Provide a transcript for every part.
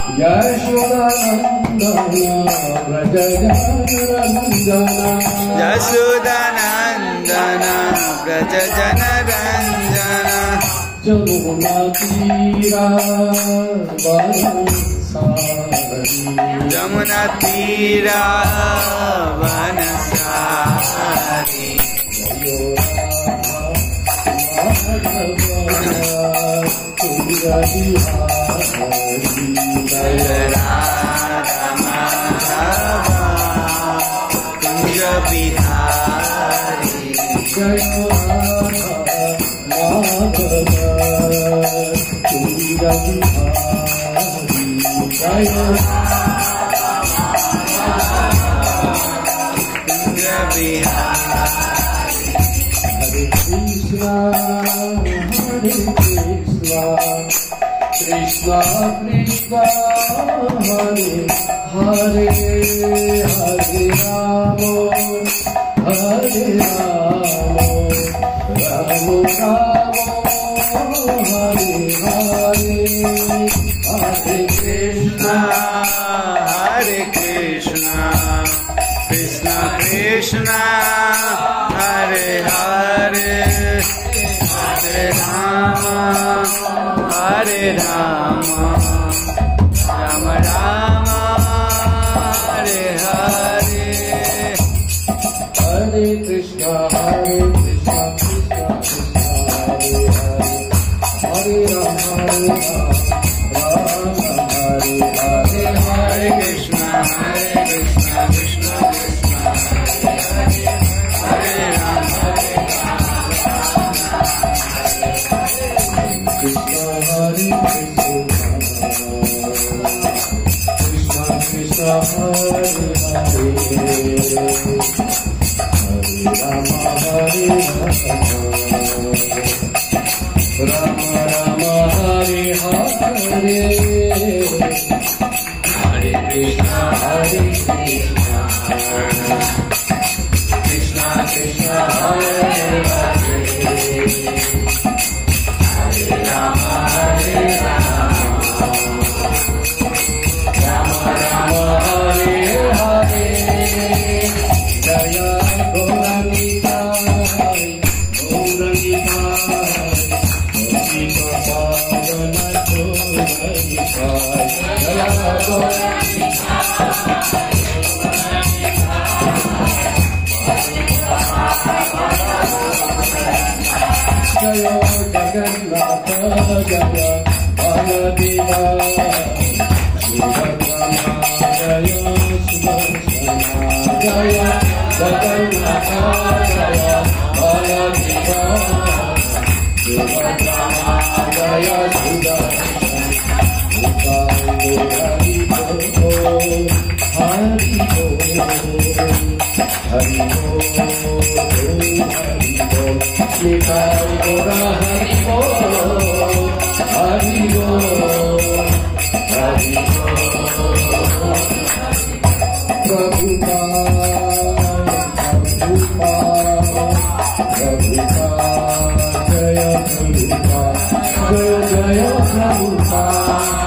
यशोदानंदन व्रज जन रंजन जमुना तीरा वनसारी जमुना तीरा वनसारी जय राधा माधव कुंज बिहारी जय राधा माधव कुंज बिहारी जय कुंज बिहारी हरे कृष्णा कृष्णा कृष्णा हरे हरे हरे राम हरे राम राम राम हरे हरे हरे कृष्णा कृष्णा कृष्णा हरे हरे हरे राम राम राम हरे हरे हरे कृष्णा कृष्णा कृष्णा हरे हरे हरे राम राम हरे हरे हरे कृष्णा कृष्णा कृष्णा हरे हरे राम कृष्णा हरे कृष्णा कृष्णा हरे हरे हरे राम राम राम हरे हरे हरे कृष्णा कृष्णा कृष्णा हरे हरे हरे राम राम राम हरे हरे जय गौरनिताय पावन चोरनिताय जय जय जगन्नाथ जय बलदेवा सुभद्रमा जय सुदर्शना जय जगन्नाथ जय बलदेवा सुभद्रमा जय सुदर्शना हरि बोल हरि बोल हरि बोल निताय गौरा हरि बोल हरि बोल हरि बोल प्रभुपाद जय प्रभुपाद जय प्रभुपाद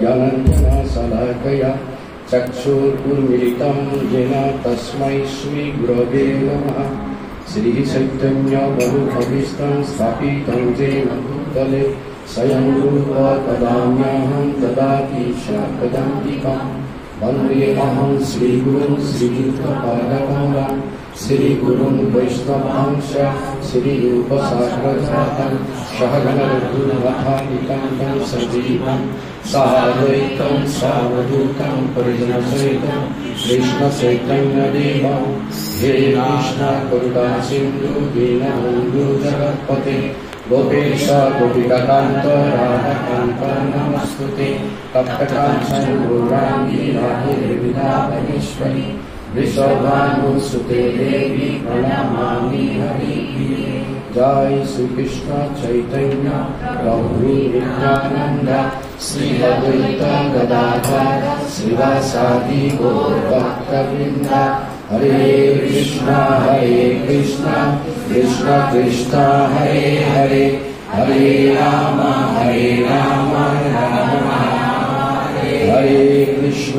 ज्ञानञ्जनशलाकया चक्षुरुन्मिलितं येन तस्मै श्रीगुरवे नमः। श्रीचैतन्यप्रभुभीष्टं स्थापितं येन भूतले स्वयं रूपा तदाम्यहं ददाति शाकदन्तिकं वन्देऽहं श्रीगुरुं श्रीयुक्तपादकमलं श्रीगुरुं वैष्णवांश श्रीरूपसाग्रजातं सहगणरघुनाथान्वितं तं सजीवं साद्वैतं सावधूतं परिजनसहितं कृष्णचैतन्यदेवं हे कृष्ण करुणा सिन्धु दीनबन्धु जगत्पते गोपेश गोपिकान्त राधाकान्त नमस्तुते तप्तकाञ्चन गौराङ्गी राधे वृन्दावनेश्वरी वृषभानुसुते देवी प्रणमामि हरिप्रिये जय श्री कृष्ण चैतन्य प्रभु नित्यानंद श्री अद्वैत गदाधर श्रीवासादि गौर भक्तवृंद हरे कृष्ण कृष्ण कृष्ण हरे हरे हरे राम राम राम हरे कृष्ण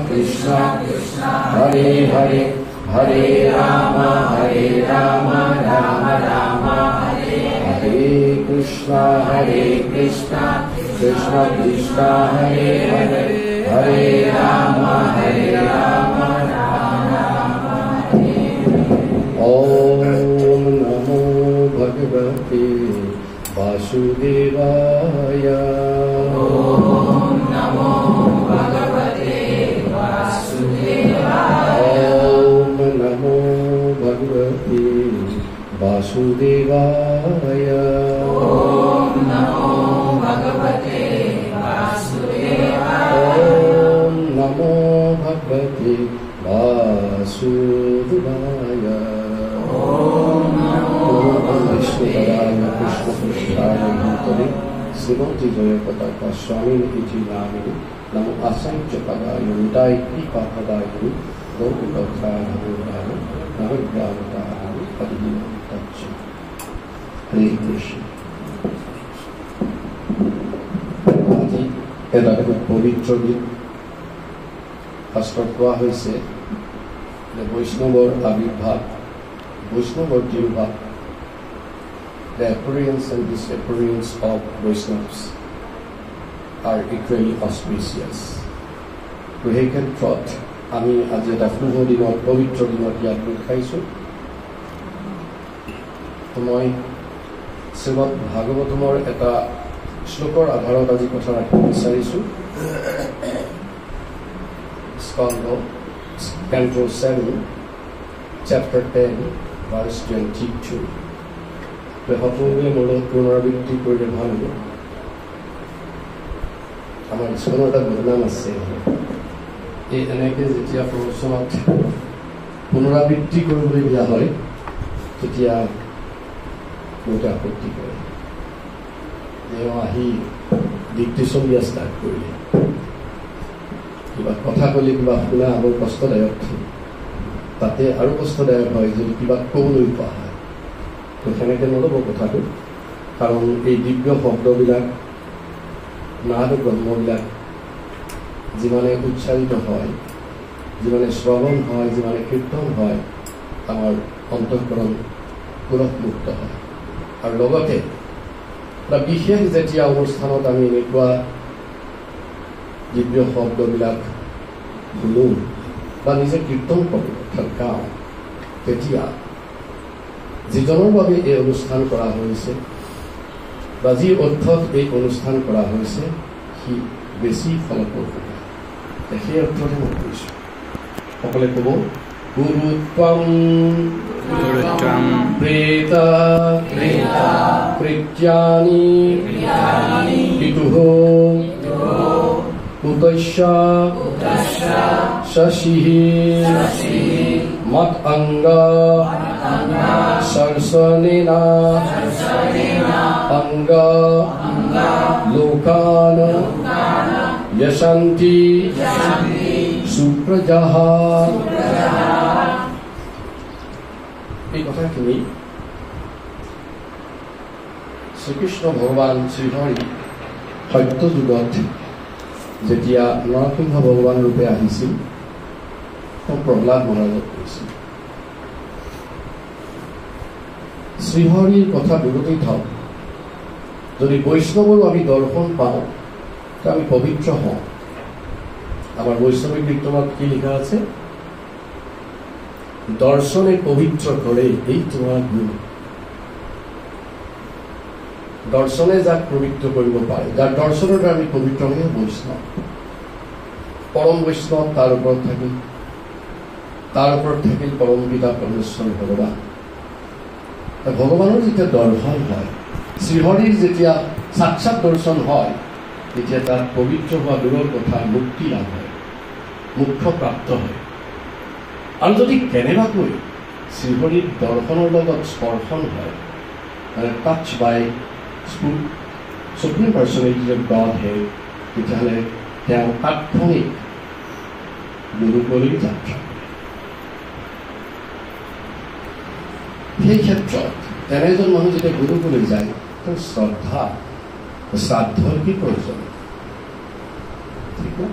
कृष्ण कृष्ण हरे हरे हरे राम राम राम हरे कृष्ण कृष्ण कृष्ण हरे हरे हरे राम राम ओम नमो भगवते वासुदेवाय ओम नमो भगवते वासुदेवाय ओम नमो भगवते वासुदेवाय ओम नमो भगवते वासुदेवाय ओम नमो भगवते वासुदेवाय ओम नमो विष्णुपदाय कृष्णपृष्ठाय भूतले श्रीमती जयपताका स्वामी इति नामिने नमो आसंख्य पदाय निताय कृपापदाय गौरवकाय नवज्ञानकाय हरितच्च हरे कृष्ण আজি এটা খুব পবিত্র দিন শাস্ত্ৰত কোৱা হৈছে যে বৈষ্ণৱৰ আবিৰ্ভাৱ বৈষ্ণৱৰ তিৰুভাৱ the appearance and disappearance of Vaishnavas are equally auspicious. তো সেই ক্ষেত্ৰত আমি আজি এটা শুভ দিনত পবিত্ৰ দিনত ইয়াত গোট খাইছোঁ। তো মই শ্ৰীমদ ভাগৱতমৰ এটা শ্লোকৰ আধাৰত আজি কথা ৰাখিব বিচাৰিছোঁ। স্কন্ধ Canto 7, Chapter 10, Verse 22. সকলোৱে মোৰ পুনৰাবৃত্তি কৰিলে ভাল হ'ব। আমাৰ স্কুলৰ এটা বদনাম আছে, এই এনেকৈ যেতিয়া প্ৰবচনত পুনৰাবৃত্তি কৰিবলৈ দিয়া হয় তেতিয়া বহুতে আপত্তি কৰে। তেওঁ আহি ডিক্টেশ্যন ষ্টাৰ্ট কৰিলে, কিবা কথা ক'লে কিবা শুনা আমাৰ কষ্টদায়ক, তাতে আৰু কষ্টদায়ক হয় যদি কিবা ক'বলৈ কোৱা হয়। তো সেনেকৈ নল'ব কথাটো, কাৰণ এই দিব্য শব্দবিলাক নাদ ব্ৰহ্মবিলাক যিমানে উচ্চাৰিত হয়, যিমানে শ্ৰৱণ হয়, যিমানে কীৰ্তন হয়, আমাৰ অন্তঃকৰণ পুৰঃমুক্ত হয়। আৰু লগতে এটা বিশেষ যেতিয়া অনুষ্ঠানত আমি এনেকুৱা দিব্য শব্দবিলাক শুনো বা নিজে কীৰ্তন কৰোঁ অৰ্থাৎ গাওঁ, তেতিয়া যিজনৰ বাবে এই অনুষ্ঠান কৰা হৈছে বা যি অৰ্থত এই অনুষ্ঠান কৰা হৈছে সি বেছি ফলপ্ৰসূ। সেই অৰ্থতে মই কৈছোঁ, সকলোৱে ক'ব গুৰুত্বম প্ৰেত প্ৰীত্যানি পিতুঃ কুতস্য শশিঃ মত অঙ্গ সৰসনেনা অঙ্গ লোকান यशन्ति सुप्रजाः। এই কথাখিনি শ্ৰীকৃষ্ণ ভগৱান শ্ৰীহৰি সত্য যুগত যেতিয়া নৰসিংহ ভগৱান ৰূপে আহিছিল তেওঁ প্ৰহ্লাদ মহাৰাজক কৈছিল, শ্ৰীহৰিৰ কথা দূৰতেই থাকক, যদি বৈষ্ণৱৰ আমি দৰ্শন পাওঁ আমি পবিত্র হওঁ। আমার বৈষ্ণবিক কীর্তনত কি লেখা আছে? দর্শনে পবিত্র করে এই তোমার গুরু। দর্শনে যাক পবিত্র কৰিব পাৰে, যাৰ দৰ্শনৰ আমি পবিত্ৰ হয়ে বৈষ্ণৱ, পৰম বৈষ্ণৱ, তাৰ ওপৰত থাকিল পৰম পিতা পৰমেশ্বৰ ভগৱান। ভগৱানৰ যেতিয়া দৰ্শন হয়, শ্ৰীহৰিৰ যেতিয়া সাক্ষাৎ দৰ্শন হয়, তেতিয়া তাৰ পবিত্ৰ হোৱা দূৰৰ কথা মুক্তি লাভ হয়, মোক্ষ প্ৰাপ্ত হয়। আৰু যদি কেনেবাকৈ শ্ৰীহৰিৰ দৰ্শনৰ লগত স্পৰ্শন হয়, মানে touch by supreme personality of godhead, তেতিয়াহ'লে তেওঁ তাৎক্ষণিক গুৰুকলৈ যাত্ৰা কৰে। সেই ক্ষেত্ৰত তেনে এজন মানুহ যেতিয়া গুৰুকলৈ যায়, তেওঁ শ্ৰাদ্ধৰ কি প্ৰয়োজন? ঠিক না?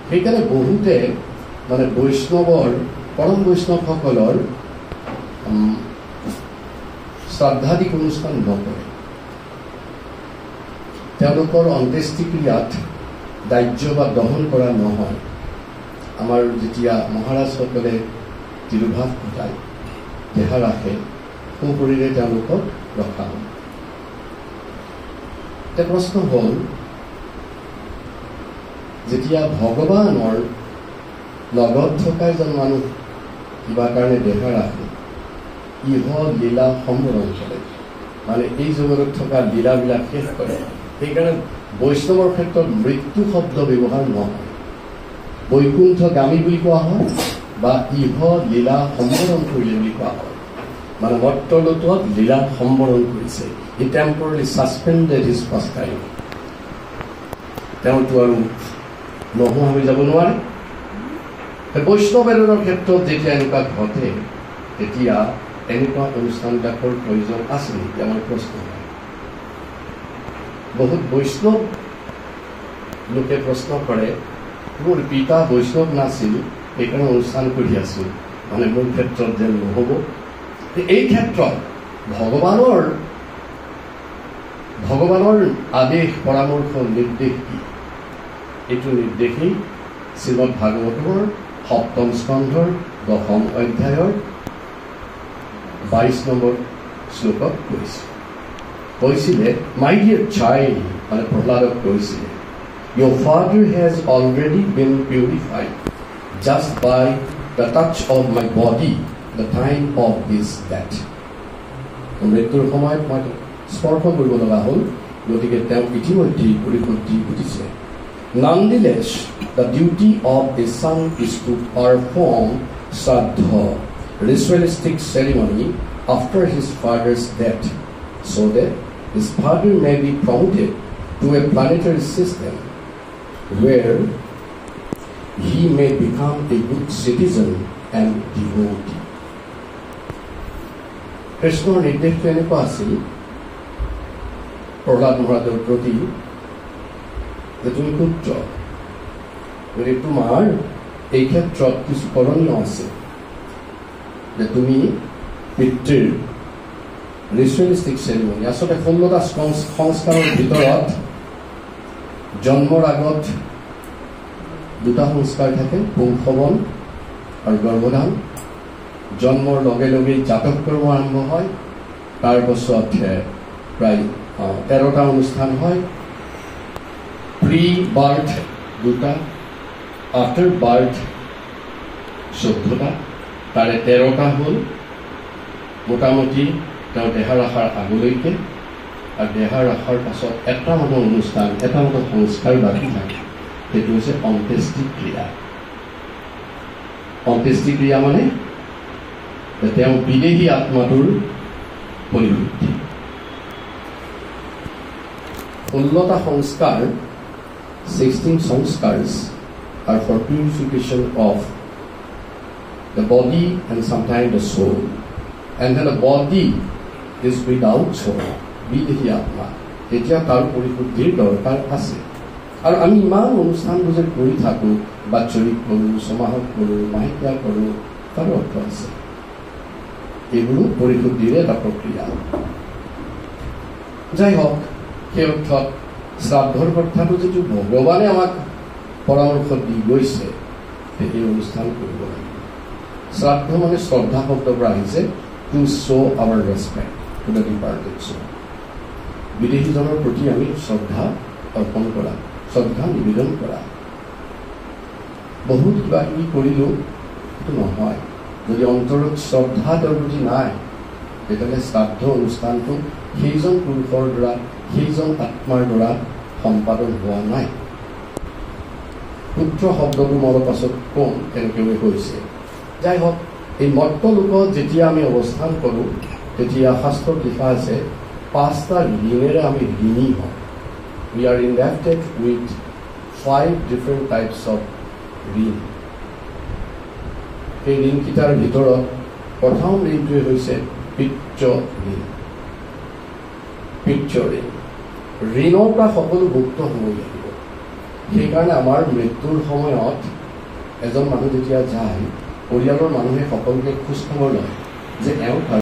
সেইকাৰণে বহুতে মানে বৈষ্ণৱৰ, পৰম বৈষ্ণৱসকলৰ শ্ৰাদ্ধাদিক অনুষ্ঠান নকৰে। তেওঁলোকৰ অন্ত্যেষ্টিক্ৰিয়াত দাহ্য বা দহন কৰা নহয়। আমাৰ যেতিয়া মহাৰাজসকলে তিৰুভাৱ ঘটায়, দেহা ৰাখে, সুশৰীৰে তেওঁলোকক ৰখা হয়। এতিয়া প্ৰশ্ন হ'ল, যেতিয়া ভগৱানৰ লগত থকা এজন মানুহ কিবা কাৰণে দেহা ৰাখে, ইহ লীলা সম্বৰণ কৰে, মানে এই জগতত থকা লীলাবিলাক শেষ কৰে। সেইকাৰণে বৈষ্ণৱৰ ক্ষেত্ৰত মৃত্যু শব্দ ব্যৱহাৰ নহয়। বৈকুণ্ঠগামী বুলি কোৱা হয় বা ইহ লীলা সম্বৰণ কৰিলে বুলি কোৱা হয়, মানে মৰ্তলোকত লীলা সম্বৰণ কৰিছে। হি টেম্পৰলি ছাছপেণ্ডেড হিজ ফাৰ্ষ্ট টাইম। তেওঁতো আৰু নোহোৱা হৈ যাব নোৱাৰে। বৈষ্ণৱেদনৰ ক্ষেত্ৰত যেতিয়া এনেকুৱা ঘটে, তেতিয়া এনেকুৱা অনুষ্ঠানবিলাকৰ প্ৰয়োজন আছে নেকি? আমাৰ প্ৰশ্ন হয়। বহুত বৈষ্ণৱ লোকে প্ৰশ্ন কৰে, মোৰ পিতা বৈষ্ণৱ নাছিল, সেইকাৰণে অনুষ্ঠান কৰি আছো, মানে মোৰ ক্ষেত্ৰত যেন নহ'ব। এই ক্ষেত্ৰত ভগৱানৰ আদেশ, পৰামৰ্শ, নিৰ্দেশ কি? এইটো নিৰ্দেশেই শ্ৰীমদ ভাগৱতৰ ৭ম স্কন্ধৰ ১০ম অধ্যায়ৰ ২২ নম্বৰ শ্লোকত কৈছিলে, মাই ডিয়াৰ চাইল্ড, মানে প্ৰহ্লাদক কৈছিলে, your father has already been purified just by the touch of my body, the time of his death. মৃত্যুৰ সময়ত মই স্পৰ্শ কৰিব লগা হ'ল, গতিকে তেওঁ ইতিমধ্যেই পৰিশুদ্ধি ঘটিছে। Nonetheless, the duty of a son is to perform Shraddha, ritualistic ceremony, after his father's death, so that his father may be promoted to a planetary system where he may become a good citizen and devotee. কৃষ্ণৰ নিৰ্দেশটো এনেকুৱা আছিল প্ৰহ্লাদ মহাৰাজৰ প্ৰতি, যে তুমি পুত্ৰ, গতিকে তোমাৰ এই ক্ষেত্ৰত কিছু কৰণীয় আছে, যে তুমি পিতৃৰ ৰিচুৱেলিষ্টিক চেৰিমনি, আচলতে ১৬টা সংস্কাৰৰ ভিতৰত জন্মৰ আগত 2টা সংস্কাৰ থাকে, পুংসৱন আৰু গৰ্ভধান। জন্মৰ লগে লগেই জাতক কৰ্ম আৰম্ভ হয়, তাৰপাছত প্ৰায় 13টা অনুষ্ঠান হয়। প্ৰি বাৰ্থ 2টা, আফটাৰ বাৰ্থ 14টা, তাৰে 13টা হ'ল মোটামুটি তেওঁ দেহা ৰখাৰ আগলৈকে, আৰু দেহা ৰখাৰ পাছত এটা মাত্ৰ অনুষ্ঠান, এটা মাত্ৰ সংস্কাৰ বাকী থাকে, সেইটো হৈছে অন্ত্যেষ্টিক্ৰিয়া। অন্ত্যেষ্টিক্ৰিয়া মানে তেওঁ বিদেহী আত্মাটোৰ পৰিশুদ্ধি। 16টা সংস্কাৰ, 16 সংস্কাrs are for purification of the body and sometimes the soul. And then the body is without soul, বিদেহী আত্মা, তেতিয়া তাৰ পৰিশুদ্ধিৰ দৰকাৰ আছে। আৰু আমি ইমান অনুষ্ঠানবোৰ যে কৰি থাকোঁ, বাৎসৰিক কৰোঁ, ছমাহত কৰোঁ, মাহেকীয়া কৰোঁ, তাৰ অৰ্থ আছে। এইবোৰো পৰিশুদ্ধিৰে এটা প্ৰক্ৰিয়া। যাই হওক, সেই অৰ্থত শ্ৰাদ্ধৰ কথাটো যিটো ভগৱানে আমাক পৰামৰ্শ দি গৈছে, সেই অনুষ্ঠান কৰিব লাগিব। শ্ৰাদ্ধ মানে শ্ৰদ্ধা শব্দৰ পৰা আহিছে, to show' our respect to the departed soul. বিদেশীজনৰ প্ৰতি আমি শ্ৰদ্ধা অৰ্পণ কৰা, শ্ৰদ্ধা নিবেদন কৰা। বহুত কিবা কিবি কৰিলেও সেইটো নহয়, যদি অন্তৰত শ্ৰদ্ধা তেওঁৰ প্ৰতি নাই, তেতিয়াহ'লে শ্ৰাদ্ধ অনুষ্ঠানটো সেইজন পুৰুষৰ দ্বাৰা সেইজন আত্মাৰ দ্বাৰা সম্পাদন হোৱা নাই। পুত্ৰ শব্দটো মই অলপ পাছত কম কেনেকৈ হৈছে। যাই হওক, এই মৰ্ত লোকত যেতিয়া আমি অৱস্থান কৰোঁ তেতিয়া শাস্ত্ৰত লিখা আছে 5টা ঋণেৰে আমি ঋণী হওঁ। We are indebted with 5 different types of ঋণ। সেই ঋণকেইটাৰ ভিতৰত প্ৰথম ঋণটোৱে হৈছে পিতৃ ঋণ। পিতৃ ঋণ, ঋণৰ পৰা সকলো মুক্ত হ'ব লাগিব। সেইকাৰণে আমাৰ মৃত্যুৰ সময়ত এজন মানুহ যেতিয়া যায়, পৰিয়ালৰ মানুহে সকলোকে খোজ খবৰ লয় যে এওঁ